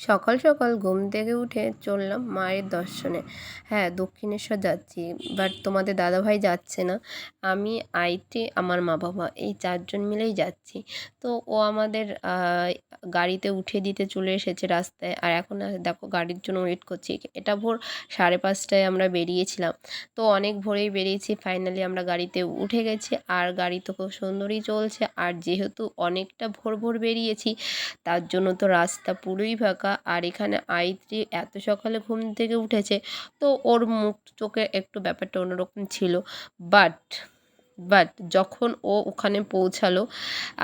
সকাল সকাল ঘুম থেকে উঠে চললাম মায়ের দর্শনে। হ্যাঁ, দক্ষিণেশ্বর যাচ্ছি, বাট তোমাদের দাদাভাই যাচ্ছে না। আমি, আইটি, আমার মা বাবা এই ৪ জন মিলেই যাচ্ছি। তো ও আমাদের গাড়িতে উঠিয়ে দিতে চলে এসেছে রাস্তায়। আর এখন দেখো গাড়ির জন্য ওয়েট করছি। এটা ভোর 5:30টায় আমরা বেরিয়েছিলাম। তো অনেক ভোরেই বেরিয়েছি, ফাইনালি আমরা গাড়িতে উঠে গেছি। আর গাড়ি তো খুব সুন্দরই চলছে। আর যেহেতু অনেকটা ভোর ভোর বেরিয়েছি, তার জন্য তো রাস্তা পুরোই ফাঁকা। আর এখানে আইত্রি এত সকালে ঘুম থেকে উঠেছে, তো ওর মুখ চোখে একটু ব্যাপারটা অন্যরকম ছিল। বাট বাট যখন ও ওখানে পৌঁছালো,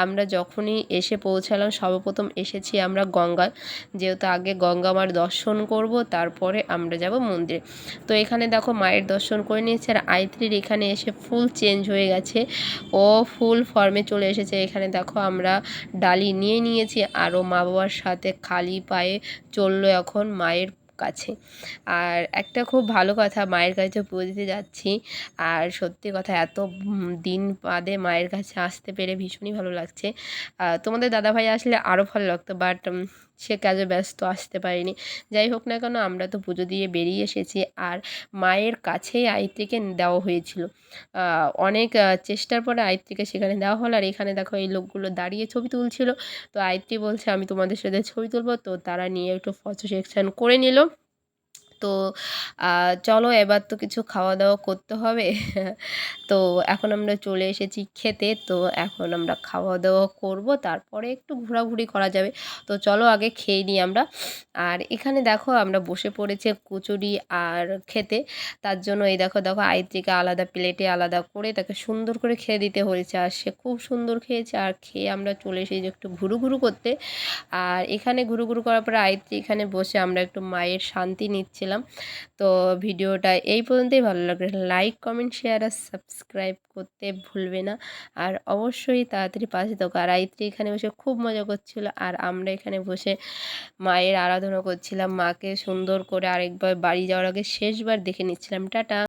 আমরা যখনই এসে পৌঁছালাম, সর্বপ্রথম এসেছি আমরা গঙ্গায়, যেহেতু আগে গঙ্গা মার দর্শন করব, তারপরে আমরা যাব মন্দিরে। তো এখানে দেখো মায়ের দর্শন করে নিয়েছে। আর আইত্রির এখানে এসে ফুল চেঞ্জ হয়ে গেছে, ও ফুল ফর্মে চলে এসেছে। এখানে দেখো আমরা ডালি নিয়ে নিয়েছি, আরও মা বাবার সাথে খালি পায়ে চললো এখন মায়ের কাছে। আর একটা খুব ভালো কথা, মায়ের কাছে পুজো দিতে যাচ্ছি। আর সত্যি কথা, এত দিন বাদে মায়ের কাছে আসতে পেরে ভীষণই ভালো লাগছে। তোমাদের দাদাভাই আসলে আরও ভালো লাগতো, বাট সে কাজে ব্যস্ত, আসতে পারেনি। যাই হোক না কেন, আমরা তো পুজো দিয়ে বেরিয়ে এসেছি। আর মায়ের কাছেই আইত্রিকে দেওয়া হয়েছিল। অনেক চেষ্টার পরে আইত্রিকে সেখানে দেওয়া হলো। আর এখানে দেখো এই লোকগুলো দাঁড়িয়ে ছবি তুলছিল। তো আইত্রি বলছে আমি তোমাদের সাথে ছবি তুলবো, তো তারা নিয়ে একটু ফটো সেকশন করে নিল। তো চলো এবার তো কিছু খাওয়া দাওয়া করতে হবে। তো এখন আমরা চলে এসেছি খেতে। তো এখন আমরা খাওয়া দাওয়া করব, তারপরে একটু ঘোরাঘুরি করা যাবে। তো চলো আগে খেয়ে নিই আমরা। আর এখানে দেখো আমরা বসে পড়েছি কচুরি আর খেতে। তার জন্য এই দেখো দেখো আইত্রিকে আলাদা প্লেটে আলাদা করে তাকে সুন্দর করে খেয়ে দিতে হয়েছে। আর সে খুব সুন্দর খেয়েছে। আর খেয়ে আমরা চলে এসেছি একটু ঘুরু করতে। আর এখানে ঘুরু করার পরে আইত্রি এখানে বসে আমরা একটু মায়ের শান্তি নিচ্ছিলাম। তো ভিডিওটা এই পর্যন্তই। ভালো লাগলে লাইক, কমেন্ট, শেয়ার আর সাবস্ক্রাইব করতে ভুলবে না। আর অবশ্যই তাড়াতাড়ি পাশে থাকো। আর আইত্রি এখানে বসে খুব মজা করছিল, আর আমরা এখানে বসে মায়ের আরাধনা করছিলাম। মাকে সুন্দর করে আরেকবার বাড়ি যাওয়ার আগে শেষবার দেখে নিচ্ছিলাম। টাটা।